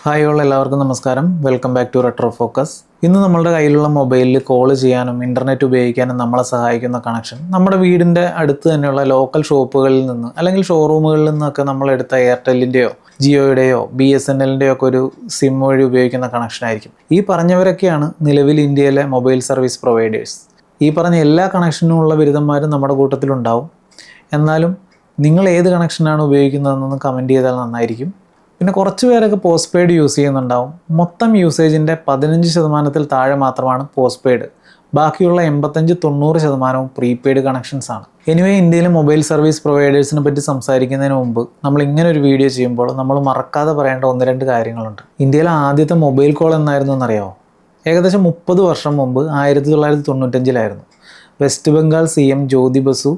Hi all, എല്ലാവർക്കും നമസ്കാരം. Welcome back to Retro Focus. ഇന്ന് നമ്മളുടെ കയ്യിലുള്ള മൊബൈലിൽ കോൾ ചെയ്യാനും ഇൻ്റർനെറ്റ് ഉപയോഗിക്കാനും നമ്മളെ സഹായിക്കുന്ന കണക്ഷൻ നമ്മുടെ വീടിൻ്റെ അടുത്ത് തന്നെയുള്ള ലോക്കൽ ഷോപ്പുകളിൽ നിന്ന് അല്ലെങ്കിൽ ഷോറൂമുകളിൽ നിന്നൊക്കെ നമ്മളെടുത്ത എയർടെല്ലിൻ്റെയോ ജിയോയുടെയോ BSNLൻ്റെയോ ഒക്കെ ഒരു സിം വഴി ഉപയോഗിക്കുന്ന കണക്ഷൻ ആയിരിക്കും. ഈ പറഞ്ഞവരൊക്കെയാണ് നിലവിൽ ഇന്ത്യയിലെ മൊബൈൽ സർവീസ് പ്രൊവൈഡേഴ്സ്. ഈ പറഞ്ഞ എല്ലാ കണക്ഷനുമുള്ള ബിരുദന്മാരും നമ്മുടെ കൂട്ടത്തിലുണ്ടാവും. എന്നാലും നിങ്ങൾ ഏത് കണക്ഷനാണ് ഉപയോഗിക്കുന്നതെന്നൊന്ന് കമൻറ്റ് ചെയ്താൽ നന്നായിരിക്കും. പിന്നെ കുറച്ച് പേരൊക്കെ പോസ്റ്റ് പെയ്ഡ് യൂസ് ചെയ്യുന്നുണ്ടാവും. മൊത്തം യൂസേജിൻ്റെ 15% താഴെ മാത്രമാണ് പോസ്റ്റ് പെയ്ഡ്. ബാക്കിയുള്ള 85-90% പ്രീപെയ്ഡ് കണക്ഷൻസ് ആണ്. എനിവേ, ഇന്ത്യയിലെ മൊബൈൽ സർവീസ് പ്രൊവൈഡേഴ്സിനെ പറ്റി സംസാരിക്കുന്നതിന് മുമ്പ് നമ്മൾ ഇങ്ങനെ ഒരു വീഡിയോ ചെയ്യുമ്പോൾ നമ്മൾ മറക്കാതെ പറയേണ്ട 1-2 കാര്യങ്ങളുണ്ട്. ഇന്ത്യയിലെ ആദ്യത്തെ മൊബൈൽ കോൾ എന്നായിരുന്നു എന്നറിയാമോ? ഏകദേശം 30 വർഷം മുമ്പ് 1995 West Bengal CM Jyoti Basu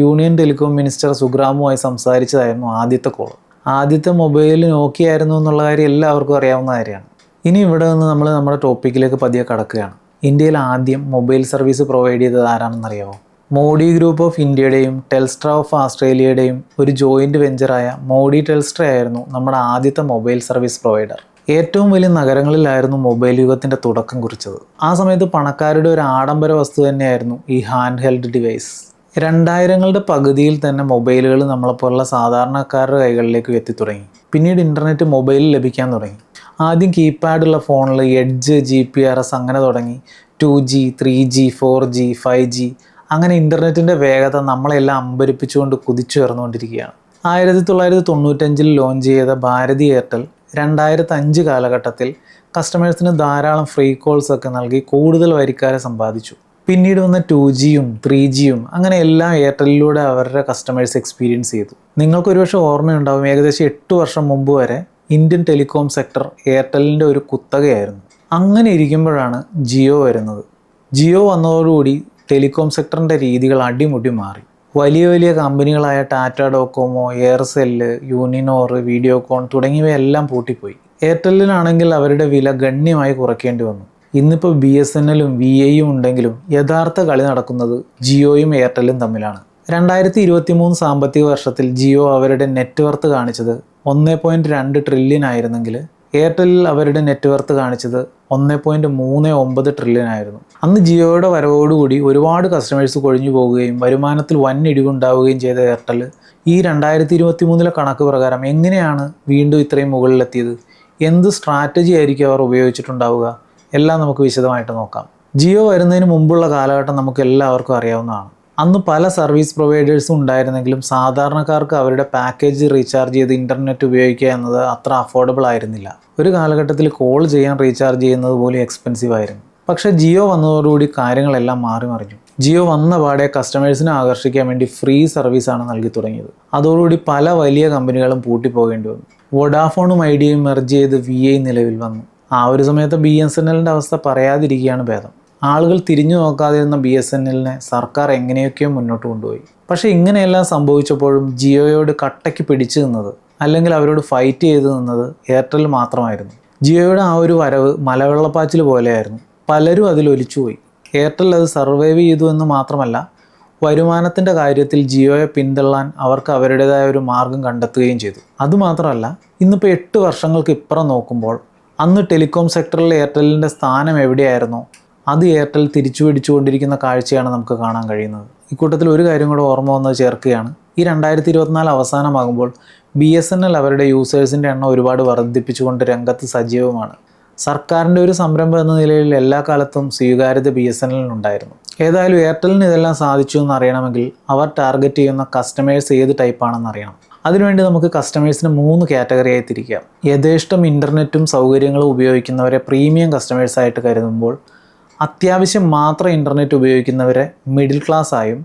union telecom minister സുഗ്രാമുമായി സംസാരിച്ചതായിരുന്നു ആദ്യത്തെ കോൾ. ആദ്യത്തെ മൊബൈൽ നോക്കിയ ആയിരുന്നു എന്നുള്ള കാര്യം എല്ലാവർക്കും അറിയാവുന്ന കാര്യമാണ്. ഇനി ഇവിടെ നിന്ന് നമ്മൾ നമ്മുടെ ടോപ്പിക്കിലേക്ക് പതിയെ കടക്കുകയാണ്. ഇന്ത്യയിൽ ആദ്യം മൊബൈൽ സർവീസ് പ്രൊവൈഡ് ചെയ്തത് ആരാണെന്നറിയാമോ? മോഡി ഗ്രൂപ്പ് ഓഫ് ഇന്ത്യയുടെയും ടെൽസ്ട്ര ഓഫ് ഓസ്ട്രേലിയയുടെയും ഒരു ജോയിൻറ്റ് വെഞ്ചറായ മോഡി ടെൽസ്ട്ര ആയിരുന്നു നമ്മുടെ ആദ്യത്തെ മൊബൈൽ സർവീസ് പ്രൊവൈഡർ. ഏറ്റവും വലിയ നഗരങ്ങളിലായിരുന്നു മൊബൈൽ യുഗത്തിൻ്റെ തുടക്കം കുറിച്ചത്. ആ സമയത്ത് പണക്കാരുടെ ഒരു ആഡംബര വസ്തു തന്നെയായിരുന്നു ഈ ഹാൻഡ് ഹെൽഡ് ഡിവൈസ്. 2000കളുടെ പകുതിയിൽ തന്നെ മൊബൈലുകൾ നമ്മളെപ്പോലുള്ള സാധാരണക്കാരുടെ കൈകളിലേക്ക് എത്തിത്തുടങ്ങി. പിന്നീട് ഇൻ്റർനെറ്റ് മൊബൈലിൽ ലഭിക്കാൻ തുടങ്ങി. ആദ്യം കീപാഡുള്ള ഫോണിൽ എഡ്ജ്, GPRS അങ്ങനെ തുടങ്ങി 2G, 3G, 4G, 5G അങ്ങനെ ഇൻ്റർനെറ്റിൻ്റെ വേഗത നമ്മളെല്ലാം അമ്പരിപ്പിച്ചുകൊണ്ട് കുതിച്ചുയർന്നുകൊണ്ടിരിക്കുകയാണ്. 1995 ലോഞ്ച് ചെയ്ത ഭാരതി എയർടെൽ 2005 കാലഘട്ടത്തിൽ കസ്റ്റമേഴ്സിന് ധാരാളം ഫ്രീ കോൾസ് ഒക്കെ നൽകി കൂടുതൽ വരിക്കാരെ സമ്പാദിച്ചു. പിന്നീട് വന്ന 2Gയും 3Gയും അങ്ങനെ എല്ലാം എയർടെല്ലിലൂടെ അവരുടെ കസ്റ്റമേഴ്സ് എക്സ്പീരിയൻസ് ചെയ്തു. നിങ്ങൾക്കൊരുപക്ഷെ ഓർമ്മയുണ്ടാവും, ഏകദേശം 8 വർഷം മുമ്പ് വരെ ഇന്ത്യൻ ടെലികോം സെക്ടർ എയർടെല്ലിൻ്റെ ഒരു കുത്തകയായിരുന്നു. അങ്ങനെ ഇരിക്കുമ്പോഴാണ് ജിയോ വരുന്നത്. ജിയോ വന്നതോടുകൂടി ടെലികോം സെക്ടറിൻ്റെ രീതികൾ അടിമുടി മാറി. വലിയ വലിയ കമ്പനികളായ ടാറ്റ ഡോകോമോ, എയർസെല്ല്, യൂണിനോർ, വീഡിയോകോൺ തുടങ്ങിയവയെല്ലാം പൂട്ടിപ്പോയി. എയർടെല്ലിനാണെങ്കിൽ അവരുടെ വില ഗണ്യമായി കുറയ്ക്കേണ്ടി വന്നു. ഇന്നിപ്പോൾ BSNLും VIയും ഉണ്ടെങ്കിലും യഥാർത്ഥ കളി നടക്കുന്നത് ജിയോയും എയർടെല്ലും തമ്മിലാണ്. 2023 സാമ്പത്തിക വർഷത്തിൽ ജിയോ അവരുടെ നെറ്റ്വർത്ത് കാണിച്ചത് 1.2 ട്രില്യൺ ആയിരുന്നെങ്കിൽ എയർടെല്ലിൽ അവരുടെ നെറ്റ്വർത്ത് കാണിച്ചത് 1.39 ട്രില്യൺ ആയിരുന്നു. അന്ന് ജിയോയുടെ വരവോടുകൂടി ഒരുപാട് കസ്റ്റമേഴ്സ് കൊഴിഞ്ഞു പോകുകയും വരുമാനത്തിൽ വൻ ഇടിവുണ്ടാവുകയും ചെയ്ത എയർടെൽ ഈ 2023 കണക്ക് പ്രകാരം എങ്ങനെയാണ് വീണ്ടും ഇത്രയും മുകളിലെത്തിയത്? എന്ത് സ്ട്രാറ്റജി ആയിരിക്കും അവർ ഉപയോഗിച്ചിട്ടുണ്ടാവുക? എല്ലാം നമുക്ക് വിശദമായിട്ട് നോക്കാം. ജിയോ വരുന്നതിന് മുമ്പുള്ള കാലഘട്ടം നമുക്ക് എല്ലാവർക്കും അറിയാവുന്നതാണ്. അന്ന് പല സർവീസ് പ്രൊവൈഡേഴ്സും ഉണ്ടായിരുന്നെങ്കിലും സാധാരണക്കാർക്ക് അവരുടെ പാക്കേജ് റീചാർജ് ചെയ്ത് ഇൻ്റർനെറ്റ് ഉപയോഗിക്കുക എന്നത് അത്ര അഫോർഡബിൾ ആയിരുന്നില്ല. ഒരു കാലഘട്ടത്തിൽ കോൾ ചെയ്യാൻ റീചാർജ് ചെയ്യുന്നത് പോലും എക്സ്പെൻസീവ് ആയിരുന്നു. പക്ഷേ ജിയോ വന്നതോടുകൂടി കാര്യങ്ങളെല്ലാം മാറി മറിഞ്ഞു. ജിയോ വന്ന പാടെ കസ്റ്റമേഴ്സിനെ ആകർഷിക്കാൻ വേണ്ടി ഫ്രീ സർവീസാണ് നൽകി തുടങ്ങിയത്. അതോടുകൂടി പല വലിയ കമ്പനികളും പൂട്ടിപ്പോകേണ്ടി വന്നു. വോഡാഫോണും ഐഡിയയും മെർജ് ചെയ്ത് VI നിലവിൽ വന്നു. ആ ഒരു സമയത്ത് BSNLൻ്റെ അവസ്ഥ പറയാതിരിക്കുകയാണ് ഭേദം. ആളുകൾ തിരിഞ്ഞു നോക്കാതിരുന്ന BSNLനെ സർക്കാർ എങ്ങനെയൊക്കെയോ മുന്നോട്ട് കൊണ്ടുപോയി. പക്ഷേ ഇങ്ങനെയെല്ലാം സംഭവിച്ചപ്പോഴും ജിയോയോട് കട്ടയ്ക്ക് പിടിച്ചു നിന്നത് അല്ലെങ്കിൽ അവരോട് ഫൈറ്റ് ചെയ്ത് നിന്നത് എയർടെൽ മാത്രമായിരുന്നു. ജിയോയുടെ ആ ഒരു വരവ് മലവെള്ളപ്പാച്ചിൽ പോലെയായിരുന്നു. പലരും അതിലൊലിച്ചുപോയി. എയർടെൽ അത് സർവൈവ് ചെയ്തു എന്ന് മാത്രമല്ല, വരുമാനത്തിൻ്റെ കാര്യത്തിൽ ജിയോയെ പിന്തള്ളാൻ അവർക്ക് അവരുടേതായ ഒരു മാർഗം കണ്ടെത്തുകയും ചെയ്തു. അതുമാത്രമല്ല, ഇന്നിപ്പോൾ 8 വർഷങ്ങൾക്ക് ഇപ്പുറം നോക്കുമ്പോൾ അന്ന് ടെലികോം സെക്ടറിൽ എയർടെല്ലിൻ്റെ സ്ഥാനം എവിടെയായിരുന്നോ അത് എയർടെൽ തിരിച്ചു പിടിച്ചുകൊണ്ടിരിക്കുന്ന കാഴ്ചയാണ് നമുക്ക് കാണാൻ കഴിയുന്നത്. ഇക്കൂട്ടത്തിൽ ഒരു കാര്യം കൂടെ ഓർമ്മ വന്നത് ചേർക്കുകയാണ്. ഈ 2024 അവസാനമാകുമ്പോൾ BSNL അവരുടെ യൂസേഴ്സിൻ്റെ എണ്ണം ഒരുപാട് വർദ്ധിപ്പിച്ചുകൊണ്ട് രംഗത്ത് സജീവമാണ്. സർക്കാരിൻ്റെ ഒരു സംരംഭം എന്ന നിലയിൽ എല്ലാ കാലത്തും സ്വീകാര്യത BSNLനുണ്ടായിരുന്നു. ഏതായാലും എയർടെല്ലിന് ഇതെല്ലാം സാധിച്ചു എന്ന് അറിയണമെങ്കിൽ അവർ ടാർഗറ്റ് ചെയ്യുന്ന കസ്റ്റമേഴ്സ് ഏത് ടൈപ്പാണെന്ന് അറിയണം. അതിനുവേണ്ടി നമുക്ക് കസ്റ്റമേഴ്സിനെ 3 കാറ്റഗറിയായി തിരിക്കാം. യഥേഷ്ടം ഇൻ്റർനെറ്റും സൗകര്യങ്ങളും ഉപയോഗിക്കുന്നവരെ പ്രീമിയം കസ്റ്റമേഴ്സായിട്ട് കരുതുമ്പോൾ, അത്യാവശ്യം മാത്രം ഇൻ്റർനെറ്റ് ഉപയോഗിക്കുന്നവരെ മിഡിൽ ക്ലാസ് ആയും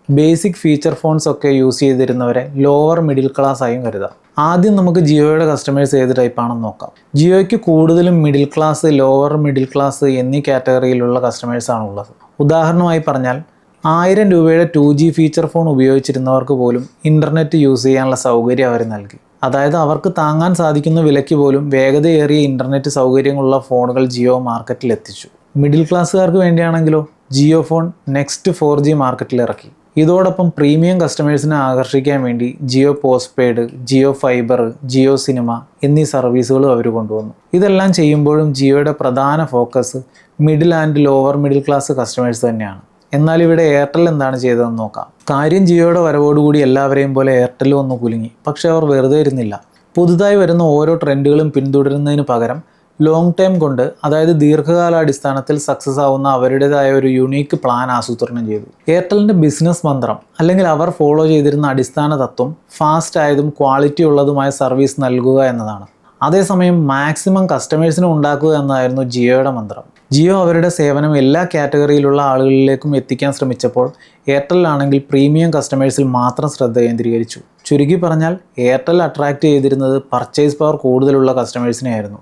ബേസിക് ഫീച്ചർ ഫോൺസ് ഒക്കെ യൂസ് ചെയ്തിരുന്നവരെ ലോവർ മിഡിൽ ക്ലാസ് ആയും കരുതാം. ആദ്യം നമുക്ക് ജിയോയുടെ കസ്റ്റമേഴ്സ് ഏത് ടൈപ്പാണെന്ന് നോക്കാം. ജിയോയ്ക്ക് കൂടുതലും middle class, lower middle class എന്നീ കാറ്റഗറിയിലുള്ള കസ്റ്റമേഴ്സാണ് ഉള്ളത്. ഉദാഹരണമായി പറഞ്ഞാൽ 1000 രൂപയുടെ 2G ഫീച്ചർ ഫോൺ ഉപയോഗിച്ചിരുന്നവർക്ക് പോലും ഇൻ്റർനെറ്റ് യൂസ് ചെയ്യാനുള്ള സൗകര്യം അവർ നൽകി. അതായത് അവർക്ക് താങ്ങാൻ സാധിക്കുന്ന വിലയ്ക്ക് പോലും വേഗതയേറിയ ഇൻ്റർനെറ്റ് സൗകര്യങ്ങളുള്ള ഫോണുകൾ ജിയോ മാർക്കറ്റിൽ എത്തിച്ചു. മിഡിൽ ക്ലാസ്സുകാർക്ക് വേണ്ടിയാണെങ്കിലോ ജിയോ ഫോൺ നെക്സ്റ്റ് 4G മാർക്കറ്റിൽ ഇറക്കി. ഇതോടൊപ്പം പ്രീമിയം കസ്റ്റമേഴ്സിനെ ആകർഷിക്കാൻ വേണ്ടി Jio postpaid, Jio fibre, Jio cinema എന്നീ സർവീസുകളും അവർ കൊണ്ടുവന്നു. ഇതെല്ലാം ചെയ്യുമ്പോഴും ജിയോയുടെ പ്രധാന focus middle and lower middle class customers തന്നെയാണ്. എന്നാൽ ഇവിടെ എയർടെൽ എന്താണ് ചെയ്തതെന്ന് നോക്കാം. കാര്യം ജിയോയുടെ വരവോടുകൂടി എല്ലാവരെയും പോലെ എയർടെലും ഒന്ന് കുലുങ്ങി. പക്ഷേ അവർ വെറുതെ ഇരുന്നില്ല. പുതുതായി വരുന്ന ഓരോ ട്രെൻഡുകളും പിന്തുടരുന്നതിന് പകരം ലോങ് ടൈം കൊണ്ട്, അതായത് ദീർഘകാലാടിസ്ഥാനത്തിൽ സക്സസ് ആവുന്ന അവരുടേതായ ഒരു യുണീക്ക് പ്ലാൻ ആസൂത്രണം ചെയ്തു. എയർടെലിൻ്റെ ബിസിനസ് മന്ത്രം അല്ലെങ്കിൽ അവർ ഫോളോ ചെയ്തിരുന്ന അടിസ്ഥാന തത്വം ഫാസ്റ്റ് ആയതും ക്വാളിറ്റി ഉള്ളതുമായ സർവീസ് നൽകുക എന്നതാണ്. അതേസമയം മാക്സിമം കസ്റ്റമേഴ്സിനെ ഉണ്ടാക്കുക എന്നതായിരുന്നു ജിയോയുടെ മന്ത്രം. ജിയോ അവരുടെ സേവനം എല്ലാ കാറ്റഗറിയിലുള്ള ആളുകളിലേക്കും എത്തിക്കാൻ ശ്രമിച്ചപ്പോൾ എയർടെല്ലാണെങ്കിൽ പ്രീമിയം കസ്റ്റമേഴ്സിൽ മാത്രം ശ്രദ്ധ കേന്ദ്രീകരിച്ചു. ചുരുക്കി പറഞ്ഞാൽ എയർടെൽ അട്രാക്റ്റ് ചെയ്തിരുന്നത് പർച്ചേസ് പവർ കൂടുതലുള്ള കസ്റ്റമേഴ്സിനെ ആയിരുന്നു,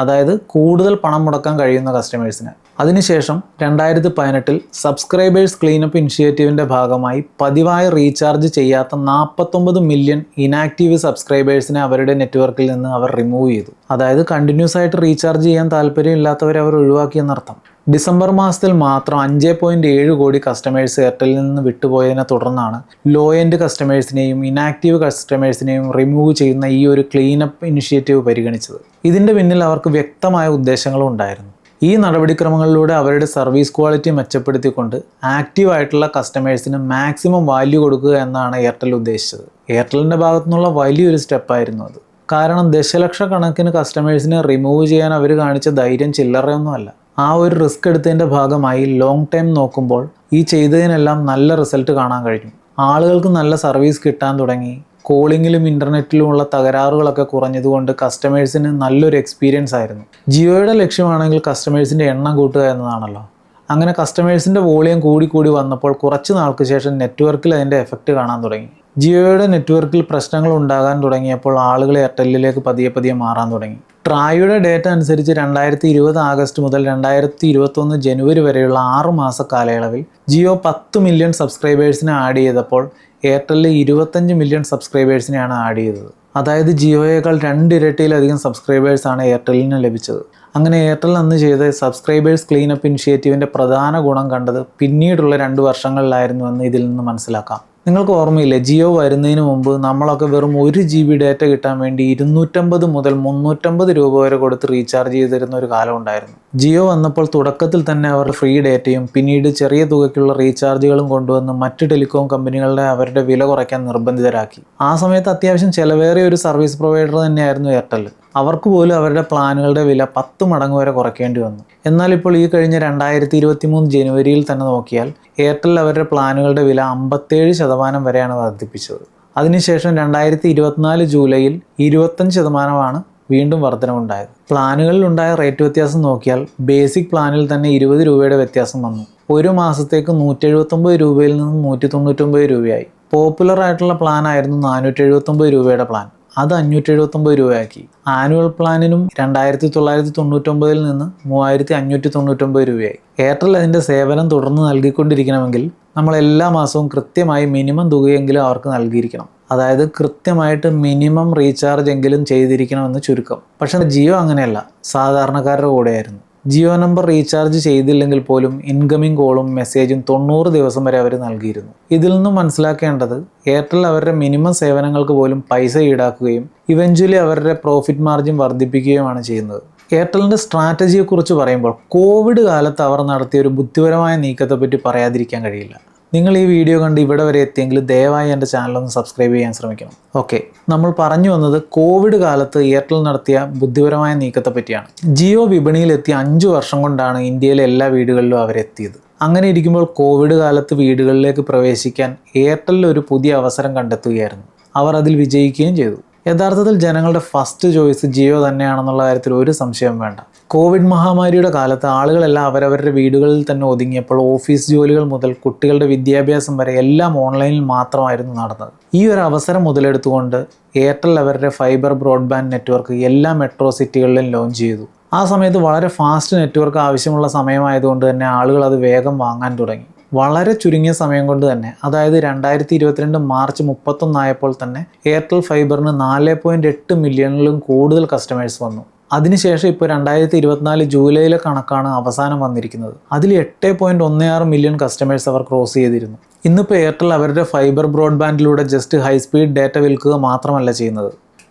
അതായത് കൂടുതൽ പണം മുടക്കാൻ കഴിയുന്ന കസ്റ്റമേഴ്സിന്. അതിനുശേഷം 2018 സബ്സ്ക്രൈബേഴ്സ് ക്ലീനപ്പ് ഇനിഷ്യേറ്റീവിൻ്റെ ഭാഗമായി പതിവായി റീചാർജ് ചെയ്യാത്ത 49 മില്യൺ ഇനാക്റ്റീവ് സബ്സ്ക്രൈബേഴ്സിനെ അവരുടെ നെറ്റ്വർക്കിൽ നിന്ന് അവർ റിമൂവ് ചെയ്തു. അതായത് കണ്ടിന്യൂസ് ആയിട്ട് റീചാർജ് ചെയ്യാൻ താല്പര്യമില്ലാത്തവരെ അവർ ഒഴിവാക്കിയെന്നർത്ഥം. ഡിസംബർ മാസത്തിൽ മാത്രം 5.7 കോടി കസ്റ്റമേഴ്സ് എയർടെല്ലിൽ നിന്ന് വിട്ടുപോയതിനെ തുടർന്നാണ് ലോ എൻഡ് കസ്റ്റമേഴ്സിനെയും ഇനാക്റ്റീവ് കസ്റ്റമേഴ്സിനെയും റിമൂവ് ചെയ്യുന്ന ഈ ഒരു ക്ലീനപ്പ് ഇനിഷ്യേറ്റീവ് പരിഗണിച്ചത്. ഇതിൻ്റെ പിന്നിൽ അവർക്ക് വ്യക്തമായ ഉദ്ദേശങ്ങളും ഉണ്ടായിരുന്നു. ഈ നടപടിക്രമങ്ങളിലൂടെ അവരുടെ സർവീസ് ക്വാളിറ്റി മെച്ചപ്പെടുത്തിക്കൊണ്ട് ആക്റ്റീവായിട്ടുള്ള കസ്റ്റമേഴ്സിന് മാക്സിമം വാല്യൂ കൊടുക്കുക എന്നാണ് എയർടെൽ ഉദ്ദേശിച്ചത്. എയർടെല്ലിൻ്റെ ഭാഗത്തു നിന്നുള്ള വലിയൊരു സ്റ്റെപ്പായിരുന്നു അത്. കാരണം ദശലക്ഷക്കണക്കിന് കസ്റ്റമേഴ്സിനെ റിമൂവ് ചെയ്യാൻ അവർ കാണിച്ച ധൈര്യം ചില്ലറയൊന്നുമല്ല. ആ ഒരു റിസ്ക് എടുത്തതിൻ്റെ ഭാഗമായി ലോങ് ടൈം നോക്കുമ്പോൾ ഈ ചെയ്തതിനെല്ലാം നല്ല റിസൾട്ട് കാണാൻ കഴിഞ്ഞു. ആളുകൾക്ക് നല്ല സർവീസ് കിട്ടാൻ തുടങ്ങി. കോളിങ്ങിലും ഇൻ്റർനെറ്റിലുമുള്ള തകരാറുകളൊക്കെ കുറഞ്ഞതുകൊണ്ട് കസ്റ്റമേഴ്സിന് നല്ലൊരു എക്സ്പീരിയൻസ് ആയിരുന്നു. ജിയോയുടെ ലക്ഷ്യമാണെങ്കിൽ കസ്റ്റമേഴ്സിൻ്റെ എണ്ണം കൂട്ടുക എന്നതാണല്ലോ. അങ്ങനെ കസ്റ്റമേഴ്സിൻ്റെ വോളിയം കൂടി വന്നപ്പോൾ കുറച്ച് നാൾക്ക് ശേഷം നെറ്റ്വർക്കിൽ അതിൻ്റെ എഫക്റ്റ് കാണാൻ തുടങ്ങി. ജിയോയുടെ നെറ്റ്വർക്കിൽ പ്രശ്നങ്ങൾ ഉണ്ടാകാൻ തുടങ്ങിയപ്പോൾ ആളുകൾ എയർടെല്ലിലേക്ക് പതിയെ മാറാൻ തുടങ്ങി. ട്രായുടെ ഡേറ്റ അനുസരിച്ച് 2020 ആഗസ്റ്റ് മുതൽ 2021 ജനുവരി വരെയുള്ള 6 മാസ കാലയളവിൽ ജിയോ 10 മില്യൺ സബ്സ്ക്രൈബേഴ്സിനെ ആഡ് ചെയ്തപ്പോൾ എയർടെല്ലിൽ 25 മില്യൺ സബ്സ്ക്രൈബേഴ്സിനെയാണ് ആഡ് ചെയ്തത്. അതായത് ജിയോയേക്കാൾ 2 ഇരട്ടിയിലധികം സബ്സ്ക്രൈബേഴ്സാണ് എയർടെല്ലിന് ലഭിച്ചത്. അങ്ങനെ എയർടെൽ അന്ന് ചെയ്ത സബ്സ്ക്രൈബേഴ്സ് ക്ലീനപ്പ് ഇനിഷ്യേറ്റീവിൻ്റെ പ്രധാന ഗുണം കണ്ടത് പിന്നീടുള്ള 2 വർഷങ്ങളിലായിരുന്നുവെന്ന് ഇതിൽ നിന്ന് മനസ്സിലാക്കാം. നിങ്ങൾക്ക് ഓർമ്മയില്ലേ, ജിയോ വരുന്നതിന് മുമ്പ് നമ്മളൊക്കെ വെറും 1 GB ഡാറ്റ കിട്ടാൻ വേണ്ടി 250 മുതൽ 350 രൂപ വരെ കൊടുത്ത് റീചാർജ് ചെയ്തിരുന്ന ഒരു കാലം ഉണ്ടായിരുന്നു. ജിയോ വന്നപ്പോൾ തുടക്കത്തിൽ തന്നെ അവർ ഫ്രീ ഡാറ്റയും പിന്നീട് ചെറിയ തുകയ്ക്കുള്ള റീചാർജുകളും കൊണ്ടുവന്ന് മറ്റ് ടെലികോം കമ്പനികളുടെ അവരുടെ വില കുറയ്ക്കാൻ നിർബന്ധിതരാക്കി. ആ സമയത്ത് അത്യാവശ്യം ചിലവേറിയ ഒരു സർവീസ് പ്രൊവൈഡർ തന്നെയായിരുന്നു എയർടെൽ. അവർക്ക് പോലും അവരുടെ പ്ലാനുകളുടെ വില 10 മടങ്ങ് വരെ കുറയ്ക്കേണ്ടി വന്നു. എന്നാൽ ഇപ്പോൾ ഈ കഴിഞ്ഞ 2023 ജനുവരിയിൽ തന്നെ നോക്കിയാൽ എയർടെൽ അവരുടെ പ്ലാനുകളുടെ വില 57% വരെയാണ് വർദ്ധിപ്പിച്ചത്. അതിനുശേഷം 2024 ജൂലൈയിൽ 25% വീണ്ടും വർധനവുണ്ടായത്. പ്ലാനുകളിലുണ്ടായ റേറ്റ് വ്യത്യാസം നോക്കിയാൽ ബേസിക് പ്ലാനിൽ തന്നെ 20 രൂപയുടെ വ്യത്യാസം വന്നു. ഒരു മാസത്തേക്ക് 179 രൂപയിൽ നിന്ന് 199 രൂപയായി. പോപ്പുലർ ആയിട്ടുള്ള പ്ലാൻ ആയിരുന്നു 479 രൂപയുടെ പ്ലാൻ. അത് 579 രൂപയാക്കി. ആനുവൽ പ്ലാനിനും 2999 നിന്ന് 3599 രൂപയായി. എയർടെൽ അതിൻ്റെ സേവനം തുടർന്ന് നൽകിക്കൊണ്ടിരിക്കണമെങ്കിൽ നമ്മൾ എല്ലാ മാസവും കൃത്യമായി മിനിമം തുകയെങ്കിലും അവർക്ക് നൽകിയിരിക്കണം. അതായത് കൃത്യമായിട്ട് മിനിമം റീചാർജ് എങ്കിലും ചെയ്തിരിക്കണമെന്ന് ചുരുക്കം. പക്ഷേ ജിയോ അങ്ങനെയല്ല, സാധാരണക്കാരുടെ കൂടെയായിരുന്നു. ജിയോ നമ്പർ റീചാർജ് ചെയ്തില്ലെങ്കിൽ പോലും ഇൻകമിംഗ് കോളും മെസ്സേജും 90 ദിവസം വരെ അവർ നൽകിയിരുന്നു. ഇതിൽ നിന്നും മനസ്സിലാക്കേണ്ടത് എയർടെൽ അവരുടെ മിനിമം സേവനങ്ങൾക്ക് പോലും പൈസ ഈടാക്കുകയും ഇവഞ്ച്വലി അവരുടെ പ്രോഫിറ്റ് മാർജിൻ വർദ്ധിപ്പിക്കുകയുമാണ് ചെയ്യുന്നത്. എയർടെലിൻ്റെ സ്ട്രാറ്റജിയെക്കുറിച്ച് പറയുമ്പോൾ കോവിഡ് കാലത്ത് അവർ നടത്തിയ ഒരു ബുദ്ധിപരമായ നീക്കത്തെപ്പറ്റി പറയാതിരിക്കാൻ കഴിയില്ല. നിങ്ങൾ ഈ വീഡിയോ കണ്ട് ഇവിടെ വരെ എത്തിയെങ്കിൽ ദയവായി എൻ്റെ ചാനലൊന്ന് സബ്സ്ക്രൈബ് ചെയ്യാൻ ശ്രമിക്കണം. ഓക്കെ, നമ്മൾ പറഞ്ഞു വന്നത് കോവിഡ് കാലത്ത് എയർടെൽ നടത്തിയ ബുദ്ധിപരമായ നീക്കത്തെ പറ്റിയാണ്. ജിയോ വിപണിയിലെത്തിയ 5 വർഷം കൊണ്ടാണ് ഇന്ത്യയിലെ എല്ലാ വീടുകളിലും അവരെത്തിയത്. അങ്ങനെ ഇരിക്കുമ്പോൾ കോവിഡ് കാലത്ത് വീടുകളിലേക്ക് പ്രവേശിക്കാൻ എയർടെൽ ഒരു പുതിയ അവസരം കണ്ടെത്തുകയായിരുന്നു. അവർ അതിൽ വിജയിക്കുകയും ചെയ്തു. യഥാർത്ഥത്തിൽ ജനങ്ങളുടെ ഫസ്റ്റ് ചോയ്സ് ജിയോ തന്നെയാണെന്നുള്ള കാര്യത്തിൽ ഒരു സംശയവും വേണ്ട. കോവിഡ് മഹാമാരിയുടെ കാലത്ത് ആളുകളെല്ലാം അവരവരുടെ വീടുകളിൽ തന്നെ ഒതുങ്ങിയപ്പോൾ ഓഫീസ് ജോലികൾ മുതൽ കുട്ടികളുടെ വിദ്യാഭ്യാസം വരെ എല്ലാം ഓൺലൈനിൽ മാത്രമായിരുന്നു നടന്നത്. ഈ ഒരു അവസരം മുതലെടുത്തുകൊണ്ട് എയർടെൽ അവരുടെ ഫൈബർ ബ്രോഡ്ബാൻഡ് നെറ്റ്വർക്ക് എല്ലാ മെട്രോ സിറ്റികളിലും ലോഞ്ച് ചെയ്തു. ആ സമയത്ത് വളരെ ഫാസ്റ്റ് നെറ്റ്വർക്ക് ആവശ്യമുള്ള സമയമായതുകൊണ്ട് തന്നെ ആളുകൾ അത് വേഗം വാങ്ങാൻ തുടങ്ങി. വളരെ ചുരുങ്ങിയ സമയം കൊണ്ട് തന്നെ, അതായത് 2022 മാർച്ച് 31 ആയപ്പോൾ തന്നെ എയർടെൽ ഫൈബറിന് 4.8 മില്യണിലും കൂടുതൽ കസ്റ്റമേഴ്സ് വന്നു. അതിനുശേഷം ഇപ്പോൾ 2024 ജൂലൈയിലെ കണക്കാണ് അവസാനം വന്നിരിക്കുന്നത്. അതിൽ 8.16 മില്യൺ കസ്റ്റമേഴ്സ് അവർ ക്രോസ് ചെയ്തിരുന്നു. ഇന്നിപ്പോൾ എയർടെൽ അവരുടെ ഫൈബർ ബ്രോഡ്ബാൻഡിലൂടെ ജസ്റ്റ് ഹൈ സ്പീഡ് ഡാറ്റ വിൽക്കുക മാത്രമല്ല ചെയ്യുന്നത്.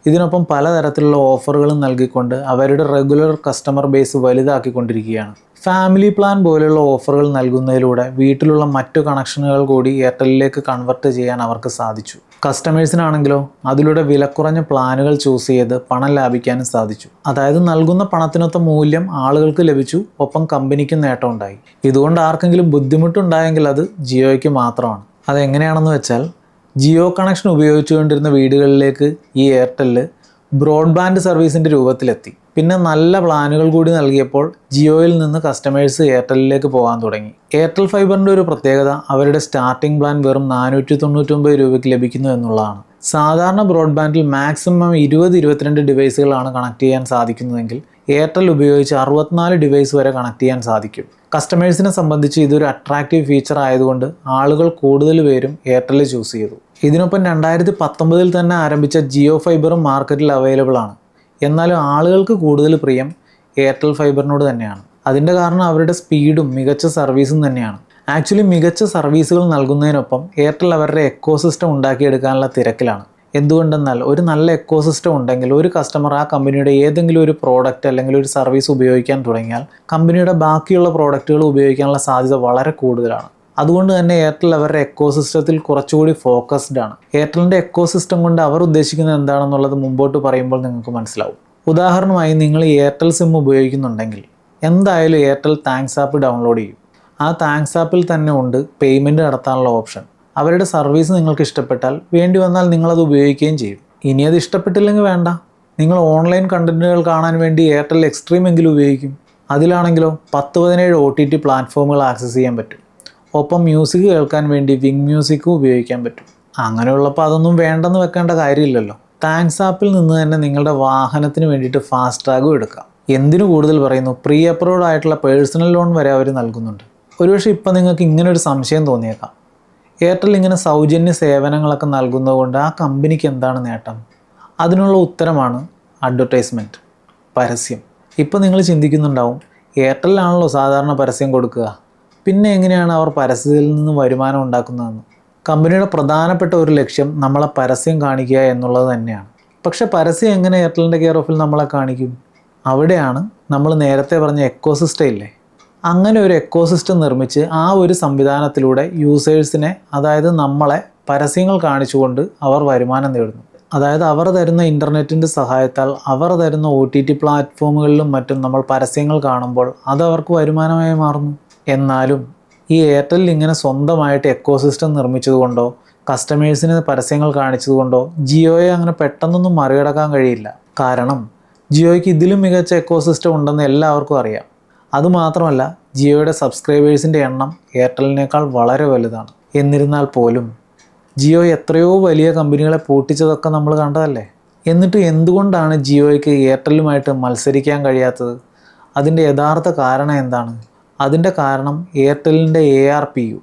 ഇതിനൊപ്പം പലതരത്തിലുള്ള ഓഫറുകളും നൽകിക്കൊണ്ട് അവരുടെ റെഗുലർ കസ്റ്റമർ ബേസ് വലുതാക്കിക്കൊണ്ടിരിക്കുകയാണ്. ഫാമിലി പ്ലാൻ പോലെയുള്ള ഓഫറുകൾ നൽകുന്നതിലൂടെ വീട്ടിലുള്ള മറ്റു കണക്ഷനുകൾ കൂടി എയർടെല്ലിലേക്ക് കൺവെർട്ട് ചെയ്യാൻ അവർക്ക് സാധിച്ചു. കസ്റ്റമേഴ്സിനാണെങ്കിലോ അതിലൂടെ വിലക്കുറഞ്ഞ പ്ലാനുകൾ ചൂസ് ചെയ്ത് പണം ലാഭിക്കാനും സാധിച്ചു. അതായത് നൽകുന്ന പണത്തിനൊത്ത മൂല്യം ആളുകൾക്ക് ലഭിച്ചു, ഒപ്പം കമ്പനിക്കും നേട്ടമുണ്ടായി. ഇതുകൊണ്ട് ആർക്കെങ്കിലും ബുദ്ധിമുട്ടുണ്ടായെങ്കിൽ അത് ജിയോയ്ക്ക് മാത്രമാണ്. അതെങ്ങനെയാണെന്ന് വെച്ചാൽ, ജിയോ കണക്ഷൻ ഉപയോഗിച്ചുകൊണ്ടിരുന്ന വീടുകളിലേക്ക് ഈ എയർടെല്ല് ബ്രോഡ്ബാൻഡ് സർവീസിൻ്റെ രൂപത്തിലെത്തി. പിന്നെ നല്ല പ്ലാനുകൾ കൂടി നൽകിയപ്പോൾ ജിയോയിൽ നിന്ന് കസ്റ്റമേഴ്സ് എയർടെല്ലിലേക്ക് പോകാൻ തുടങ്ങി. എയർടെൽ ഫൈബറിൻ്റെ ഒരു പ്രത്യേകത അവരുടെ സ്റ്റാർട്ടിംഗ് പ്ലാൻ വെറും 499 രൂപയ്ക്ക് ലഭിക്കുന്നു എന്നുള്ളതാണ്. സാധാരണ ബ്രോഡ്ബാൻഡിൽ മാക്സിമം 20-22 ഡിവൈസുകളാണ് കണക്ട് ചെയ്യാൻ സാധിക്കുന്നതെങ്കിൽ എയർടെൽ ഉപയോഗിച്ച് 64 ഡിവൈസ് വരെ കണക്ട് ചെയ്യാൻ സാധിക്കും. കസ്റ്റമേഴ്സിനെ സംബന്ധിച്ച് ഇതൊരു അട്രാക്റ്റീവ് ഫീച്ചർ ആയതുകൊണ്ട് ആളുകൾ കൂടുതൽ പേരും എയർടെൽ ചൂസ് ചെയ്തു. ഇതിനൊപ്പം 2019 തന്നെ ആരംഭിച്ച ജിയോ ഫൈബറും മാർക്കറ്റിൽ അവൈലബിൾ ആണ്. എന്നാലും ആളുകൾക്ക് കൂടുതൽ പ്രിയം എയർടെൽ ഫൈബറിനോട് തന്നെയാണ്. അതിൻ്റെ കാരണം അവരുടെ സ്പീഡും മികച്ച സർവീസും തന്നെയാണ്. ആക്ച്വലി മികച്ച സർവീസുകൾ നൽകുന്നതിനൊപ്പം എയർടെൽ അവരുടെ എക്കോസിസ്റ്റം ഉണ്ടാക്കിയെടുക്കാനുള്ള തിരക്കിലാണ്. എന്തുകൊണ്ടെന്നാൽ ഒരു നല്ല എക്കോസിസ്റ്റം ഉണ്ടെങ്കിൽ ഒരു കസ്റ്റമർ ആ കമ്പനിയുടെ ഏതെങ്കിലും ഒരു പ്രോഡക്റ്റ് അല്ലെങ്കിൽ ഒരു സർവീസ് ഉപയോഗിക്കാൻ തുടങ്ങിയാൽ കമ്പനിയുടെ ബാക്കിയുള്ള പ്രോഡക്റ്റുകൾ ഉപയോഗിക്കാനുള്ള സാധ്യത വളരെ കൂടുതലാണ്. അതുകൊണ്ട് തന്നെ എയർടെൽ അവരുടെ എക്കോസിസ്റ്റത്തിൽ കുറച്ചുകൂടി ഫോക്കസ്ഡ് ആണ്. എയർടെലിൻ്റെ എക്കോസിസ്റ്റം കൊണ്ട് അവർ ഉദ്ദേശിക്കുന്നത് എന്താണെന്നുള്ളത് മുമ്പോട്ട് പറയുമ്പോൾ നിങ്ങൾക്ക് മനസ്സിലാവും. ഉദാഹരണമായി നിങ്ങൾ എയർടെൽ സിം ഉപയോഗിക്കുന്നുണ്ടെങ്കിൽ എന്തായാലും എയർടെൽ താങ്ക്സ് ആപ്പ് ഡൗൺലോഡ് ചെയ്യും. ആ താങ്ക്സ് ആപ്പിൽ തന്നെ ഉണ്ട് പേയ്മെൻറ്റ് നടത്താനുള്ള ഓപ്ഷൻ. അവരുടെ സർവീസ് നിങ്ങൾക്ക് ഇഷ്ടപ്പെട്ടാൽ വേണ്ടി വന്നാൽ നിങ്ങളത് ഉപയോഗിക്കുകയും ചെയ്യും. ഇനി അത് ഇഷ്ടപ്പെട്ടില്ലെങ്കിൽ വേണ്ട, നിങ്ങൾ ഓൺലൈൻ കണ്ടൻറ്റുകൾ കാണാൻ വേണ്ടി എയർടെൽ എക്സ്ട്രീം എങ്കിലും ഉപയോഗിക്കും. അതിലാണെങ്കിലോ 10-17 OTT പ്ലാറ്റ്ഫോമുകൾ ആക്സസ് ചെയ്യാൻ പറ്റും. ഒപ്പം മ്യൂസിക് കേൾക്കാൻ വേണ്ടി വിങ് മ്യൂസിക്കും ഉപയോഗിക്കാൻ പറ്റും. അങ്ങനെയുള്ളപ്പോൾ അതൊന്നും വേണ്ടെന്ന് വെക്കേണ്ട കാര്യമില്ലല്ലോ. താങ്ക്സ് ആപ്പിൽ നിന്ന് തന്നെ നിങ്ങളുടെ വാഹനത്തിന് വേണ്ടിയിട്ട് ഫാസ്റ്റ് ടാഗും എടുക്കാം. എന്തിനു കൂടുതൽ പറയുന്നു, പ്രീ അപ്രൂവ്ഡ് ആയിട്ടുള്ള പേഴ്സണൽ ലോൺ വരെ അവർ നൽകുന്നുണ്ട്. ഒരുപക്ഷെ ഇപ്പം നിങ്ങൾക്ക് ഇങ്ങനൊരു സംശയം തോന്നിയേക്കാം, എയർടെൽ ഇങ്ങനെ സൗജന്യ സേവനങ്ങളൊക്കെ നൽകുന്നതുകൊണ്ട് ആ കമ്പനിക്ക് എന്താണ് നേട്ടം? അതിനുള്ള ഉത്തരമാണ് അഡ്വർടൈസ്മെൻറ്റ്, പരസ്യം. ഇപ്പോൾ നിങ്ങൾ ചിന്തിക്കുന്നുണ്ടാവും, എയർടെല്ലാണല്ലോ സാധാരണ പരസ്യം കൊടുക്കുക, പിന്നെ എങ്ങനെയാണ് അവർ പരസ്യത്തിൽ നിന്ന് വരുമാനം ഉണ്ടാക്കുന്നതെന്ന്. കമ്പനിയുടെ പ്രധാനപ്പെട്ട ഒരു ലക്ഷ്യം നമ്മളെ പരസ്യം കാണിക്കുക എന്നുള്ളത് തന്നെയാണ്. പക്ഷെ പരസ്യം എങ്ങനെ എയർടെലിൻ്റെ കെയർ ഓഫിൽ നമ്മളെ കാണിക്കും? അവിടെയാണ് നമ്മൾ നേരത്തെ പറഞ്ഞ എക്കോസിസ്റ്റം ഇല്ലേ, അങ്ങനെ ഒരു എക്കോസിസ്റ്റം നിർമ്മിച്ച് ആ ഒരു സംവിധാനത്തിലൂടെ യൂസേഴ്സിനെ, അതായത് നമ്മളെ പരസ്യങ്ങൾ കാണിച്ചുകൊണ്ട് അവർ വരുമാനം നേടുന്നു. അതായത് അവർ തരുന്ന ഇൻ്റർനെറ്റിൻ്റെ സഹായത്താൽ അവർ തരുന്ന OTT പ്ലാറ്റ്ഫോമുകളിലും മറ്റും നമ്മൾ പരസ്യങ്ങൾ കാണുമ്പോൾ അത് അവർക്ക് വരുമാനമായി മാറുന്നു. എന്നാലും ഈ എയർടെൽ ഇങ്ങനെ സ്വന്തമായിട്ട് എക്കോസിസ്റ്റം നിർമ്മിച്ചതുകൊണ്ടോ കസ്റ്റമേഴ്സിന് പരസ്യങ്ങൾ കാണിച്ചതുകൊണ്ടോ ജിയോയെ അങ്ങനെ പെട്ടെന്നൊന്നും മറികടക്കാൻ കഴിയില്ല. കാരണം ജിയോയ്ക്ക് ഇതിലും മികച്ച എക്കോസിസ്റ്റം ഉണ്ടെന്ന് എല്ലാവർക്കും അറിയാം. അതുമാത്രമല്ല, ജിയോയുടെ സബ്സ്ക്രൈബേഴ്സിൻ്റെ എണ്ണം എയർടെലിനേക്കാൾ വളരെ വലുതാണ്. എന്നിരുന്നാൽ പോലും ജിയോ എത്രയോ വലിയ കമ്പനികളെ പൂട്ടിച്ചതൊക്കെ നമ്മൾ കണ്ടതല്ലേ. എന്നിട്ട് എന്തുകൊണ്ടാണ് ജിയോയ്ക്ക് എയർടെല്ലുമായിട്ട് മത്സരിക്കാൻ കഴിയാത്തത്? അതിൻ്റെ യഥാർത്ഥ കാരണം എന്താണ്? അതിൻ്റെ കാരണം എയർടെല്ലിൻ്റെ ARPU,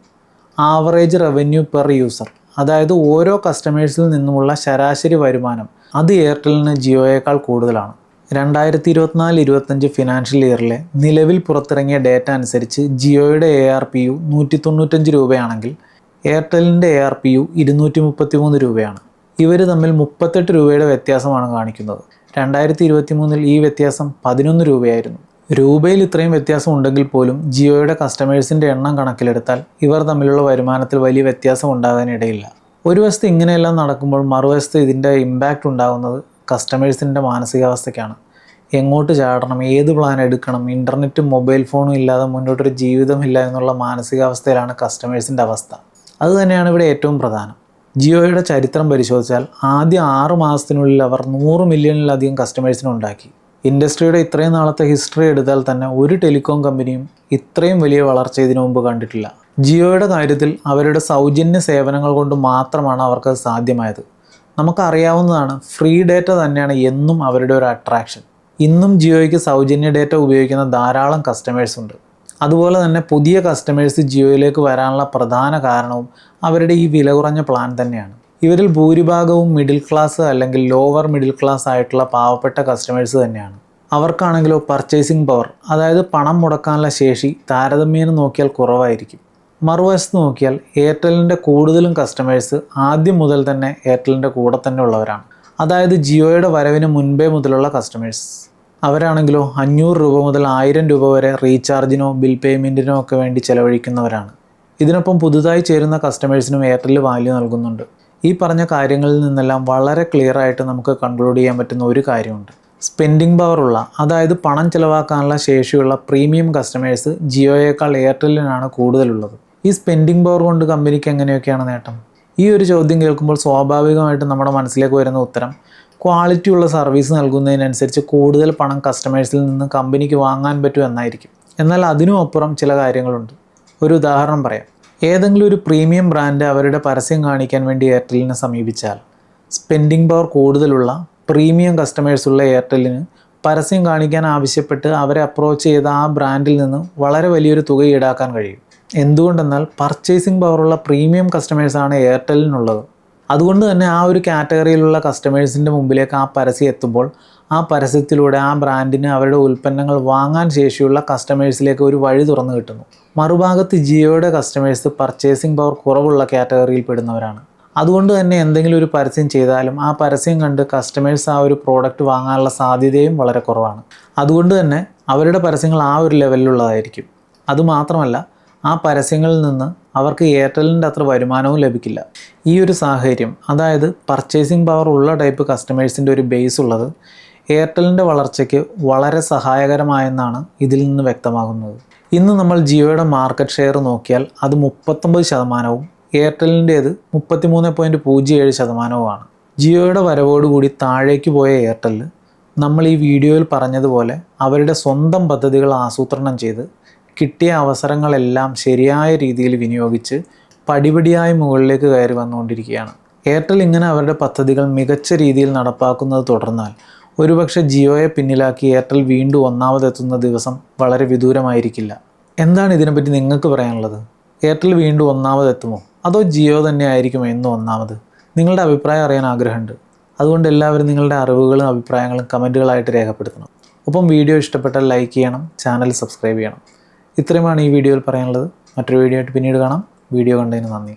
average revenue per user, അതായത് ഓരോ കസ്റ്റമേഴ്സിൽ നിന്നുമുള്ള ശരാശരി വരുമാനം, അത് എയർടെല്ലിന് ജിയോയേക്കാൾ കൂടുതലാണ്. 2024-25 ഫിനാൻഷ്യൽ ഇയറിലെ നിലവിൽ പുറത്തിറങ്ങിയ ഡേറ്റ അനുസരിച്ച് ജിയോയുടെ ARPU 195 രൂപയാണെങ്കിൽ എയർടെല്ലിൻ്റെ ARPU 233 രൂപയാണ്. ഇവർ തമ്മിൽ 38 രൂപയുടെ വ്യത്യാസമാണ് കാണിക്കുന്നത്. 2023 ഈ വ്യത്യാസം 11 രൂപയായിരുന്നു. രൂപയിൽ ഇത്രയും വ്യത്യാസം ഉണ്ടെങ്കിൽ പോലും ജിയോയുടെ കസ്റ്റമേഴ്സിൻ്റെ എണ്ണം കണക്കിലെടുത്താൽ ഇവർ തമ്മിലുള്ള വരുമാനത്തിൽ വലിയ വ്യത്യാസം ഉണ്ടാകാനിടയില്ല. ഒരു വശത്ത് ഇങ്ങനെയെല്ലാം നടക്കുമ്പോൾ മറുവശത്ത് ഇതിൻ്റെ ഇമ്പാക്റ്റ് ഉണ്ടാകുന്നത് കസ്റ്റമേഴ്സിൻ്റെ മാനസികാവസ്ഥയ്ക്കാണ്. എങ്ങോട്ട് ചാടണം, ഏത് പ്ലാൻ എടുക്കണം, ഇൻ്റർനെറ്റും മൊബൈൽ ഫോണും ഇല്ലാതെ മുന്നോട്ടൊരു ജീവിതമില്ല എന്നുള്ള മാനസികാവസ്ഥയിലാണ് കസ്റ്റമേഴ്സിൻ്റെ അവസ്ഥ. അതുതന്നെയാണ് ഇവിടെ ഏറ്റവും പ്രധാനം. ജിയോയുടെ ചരിത്രം പരിശോധിച്ചാൽ ആദ്യ 6 മാസത്തിനുള്ളിൽ അവർ 100 മില്യണിലധികം കസ്റ്റമേഴ്സിനെ ഉണ്ടാക്കി. ഇൻഡസ്ട്രിയുടെ ഇത്രയും നാളത്തെ ഹിസ്റ്ററി എടുത്താൽ തന്നെ ഒരു ടെലികോം കമ്പനിയും ഇത്രയും വലിയ വളർച്ച ഇതിനു മുമ്പ് കണ്ടിട്ടില്ല. ജിയോയുടെ കാര്യത്തിൽ അവരുടെ സൗജന്യ സേവനങ്ങൾ കൊണ്ട് മാത്രമാണ് അവർക്കത് സാധ്യമായത്. നമുക്കറിയാവുന്നതാണ്, ഫ്രീ ഡേറ്റ തന്നെയാണ് എന്നും അവരുടെ ഒരു അട്രാക്ഷൻ. ഇന്നും ജിയോയ്ക്ക് സൗജന്യ ഡേറ്റ ഉപയോഗിക്കുന്ന ധാരാളം കസ്റ്റമേഴ്സ് ഉണ്ട്. അതുപോലെ തന്നെ പുതിയ കസ്റ്റമേഴ്സ് ജിയോയിലേക്ക് വരാനുള്ള പ്രധാന കാരണവും അവരുടെ ഈ വില കുറഞ്ഞ പ്ലാൻ തന്നെയാണ്. ഇവരിൽ ഭൂരിഭാഗവും മിഡിൽ ക്ലാസ് അല്ലെങ്കിൽ ലോവർ മിഡിൽ ക്ലാസ് ആയിട്ടുള്ള പാവപ്പെട്ട കസ്റ്റമേഴ്സ് തന്നെയാണ്. അവർക്കാണെങ്കിലോ പർച്ചേസിംഗ് പവർ, അതായത് പണം മുടക്കാനുള്ള ശേഷി താരതമ്യേന നോക്കിയാൽ കുറവായിരിക്കും. മറുവശത്ത് നോക്കിയാൽ എയർടെല്ലിൻ്റെ കൂടുതലും കസ്റ്റമേഴ്സ് ആദ്യം മുതൽ തന്നെ എയർടെല്ലിൻ്റെ കൂടെ തന്നെ ഉള്ളവരാണ്. അതായത് ജിയോയുടെ വരവിന് മുൻപേ മുതലുള്ള കസ്റ്റമേഴ്സ്. അവരാണെങ്കിലോ 500 രൂപ മുതൽ 1000 രൂപ വരെ റീചാർജിനോ ബിൽ പേയ്മെൻറ്റിനോ ഒക്കെ വേണ്ടി ചിലവഴിക്കുന്നവരാണ്. ഇതിനൊപ്പം പുതുതായി ചേരുന്ന കസ്റ്റമേഴ്സിനും എയർടെൽ വാല്യൂ നൽകുന്നുണ്ട്. ഈ പറഞ്ഞ കാര്യങ്ങളിൽ നിന്നെല്ലാം വളരെ ക്ലിയർ ആയിട്ട് നമുക്ക് കൺക്ലൂഡ് ചെയ്യാൻ പറ്റുന്ന ഒരു കാര്യമുണ്ട്. സ്പെൻഡിങ് പവർ ഉള്ള, അതായത് പണം ചിലവാക്കാനുള്ള ശേഷിയുള്ള പ്രീമിയം കസ്റ്റമേഴ്സ് ജിയോയേക്കാൾ എയർടെല്ലിനാണ് കൂടുതലുള്ളത്. ഈ സ്പെൻഡിങ് പവർ കൊണ്ട് കമ്പനിക്ക് എങ്ങനെയൊക്കെയാണ് നേട്ടം? ഈ ഒരു ചോദ്യം കേൾക്കുമ്പോൾ സ്വാഭാവികമായിട്ടും നമ്മുടെ മനസ്സിലേക്ക് വരുന്ന ഉത്തരം ക്വാളിറ്റി ഉള്ള സർവീസ് നൽകുന്നതിനനുസരിച്ച് കൂടുതൽ പണം കസ്റ്റമേഴ്സിൽ നിന്ന് കമ്പനിക്ക് വാങ്ങാൻ പറ്റും എന്നായിരിക്കും. എന്നാൽ അതിനും അപ്പുറം ചില കാര്യങ്ങളുണ്ട്. ഒരു ഉദാഹരണം പറയാം. ഏതെങ്കിലും ഒരു പ്രീമിയം ബ്രാൻഡ് അവരുടെ പരസ്യം കാണിക്കാൻ വേണ്ടി എയർടെല്ലിനെ സമീപിച്ചാൽ സ്പെൻഡിങ് പവർ കൂടുതലുള്ള പ്രീമിയം കസ്റ്റമേഴ്സുള്ള എയർടെല്ലിന് പരസ്യം കാണിക്കാൻ ആവശ്യപ്പെട്ട് അവരെ അപ്രോച്ച് ചെയ്ത ആ ബ്രാൻഡിൽ നിന്ന് വളരെ വലിയൊരു തുക ഈടാക്കാൻ കഴിയും. എന്തുകൊണ്ടെന്നാൽ പർച്ചേസിംഗ് പവറുള്ള പ്രീമിയം കസ്റ്റമേഴ്സാണ് എയർടെല്ലിനുള്ളത്. അതുകൊണ്ട് തന്നെ ആ ഒരു കാറ്റഗറിയിലുള്ള കസ്റ്റമേഴ്സിൻ്റെ മുമ്പിലേക്ക് ആ പരസ്യം എത്തുമ്പോൾ ആ പരസ്യത്തിലൂടെ ആ ബ്രാൻഡിന് അവരുടെ ഉൽപ്പന്നങ്ങൾ വാങ്ങാൻ ശേഷിയുള്ള കസ്റ്റമേഴ്സിലേക്ക് ഒരു വഴി തുറന്നു കിട്ടുന്നു. മറുഭാഗത്ത് ജിയോയുടെ കസ്റ്റമേഴ്സ് പർച്ചേസിംഗ് പവർ കുറവുള്ള കാറ്റഗറിയിൽ പെടുന്നവരാണ്. അതുകൊണ്ട് തന്നെ എന്തെങ്കിലും ഒരു പരസ്യം ചെയ്താലും ആ പരസ്യം കണ്ട് കസ്റ്റമേഴ്സ് ആ ഒരു പ്രോഡക്റ്റ് വാങ്ങാനുള്ള സാധ്യതയും വളരെ കുറവാണ്. അതുകൊണ്ട് തന്നെ അവരുടെ പരസ്യങ്ങൾ ആ ഒരു ലെവലിലുള്ളതായിരിക്കും. അതുമാത്രമല്ല, ആ പരസ്യങ്ങളിൽ നിന്ന് അവർക്ക് എയർടെല്ലിൻ്റെ അത്ര വരുമാനവും ലഭിക്കില്ല. ഈ ഒരു സാഹചര്യം, അതായത് പർച്ചേസിംഗ് പവർ ഉള്ള ടൈപ്പ് കസ്റ്റമേഴ്സിൻ്റെ ഒരു ബേസ് ഉള്ളത് എയർടെല്ലിൻ്റെ വളർച്ചയ്ക്ക് വളരെ സഹായകരമായെന്നാണ് ഇതിൽ നിന്ന് വ്യക്തമാകുന്നത്. ഇന്ന് നമ്മൾ ജിയോയുടെ മാർക്കറ്റ് ഷെയർ നോക്കിയാൽ അത് 39%, എയർടെല്ലിൻ്റേത് 33.07%. ജിയോയുടെ വരവോടുകൂടി താഴേക്ക് പോയ എയർടെൽ നമ്മൾ ഈ വീഡിയോയിൽ പറഞ്ഞതുപോലെ അവരുടെ സ്വന്തം പദ്ധതികൾ ആസൂത്രണം ചെയ്ത് കിട്ടിയ അവസരങ്ങളെല്ലാം ശരിയായ രീതിയിൽ വിനിയോഗിച്ച് പടിപടിയായി മുകളിലേക്ക് കയറി വന്നുകൊണ്ടിരിക്കുകയാണ്. എയർടെൽ ഇങ്ങനെ അവരുടെ പദ്ധതികൾ മികച്ച രീതിയിൽ നടപ്പാക്കുന്നത് തുടർന്നാൽ ഒരുപക്ഷെ ജിയോയെ പിന്നിലാക്കി എയർടെൽ വീണ്ടും ഒന്നാമതെത്തുന്ന ദിവസം വളരെ വിദൂരമായിരിക്കില്ല. എന്താണ് ഇതിനെപ്പറ്റി നിങ്ങൾക്ക് പറയാനുള്ളത്? എയർടെൽ വീണ്ടും ഒന്നാമതെത്തുമോ, അതോ ജിയോ തന്നെ ആയിരിക്കുമോ എന്നും ഒന്നാമത്? നിങ്ങളുടെ അഭിപ്രായം അറിയാൻ ആഗ്രഹമുണ്ട്. അതുകൊണ്ട് എല്ലാവരും നിങ്ങളുടെ അറിവുകളും അഭിപ്രായങ്ങളും കമൻറ്റുകളായിട്ട് രേഖപ്പെടുത്തണം. ഒപ്പം വീഡിയോ ഇഷ്ടപ്പെട്ടാൽ ലൈക്ക് ചെയ്യണം, ചാനൽ സബ്സ്ക്രൈബ് ചെയ്യണം. ഇത്രയുമാണ് ഈ വീഡിയോയിൽ പറയാനുള്ളത്. മറ്റൊരു വീഡിയോ ആയിട്ട് പിന്നീട് കാണാം. വീഡിയോ കണ്ടതിന് നന്ദി.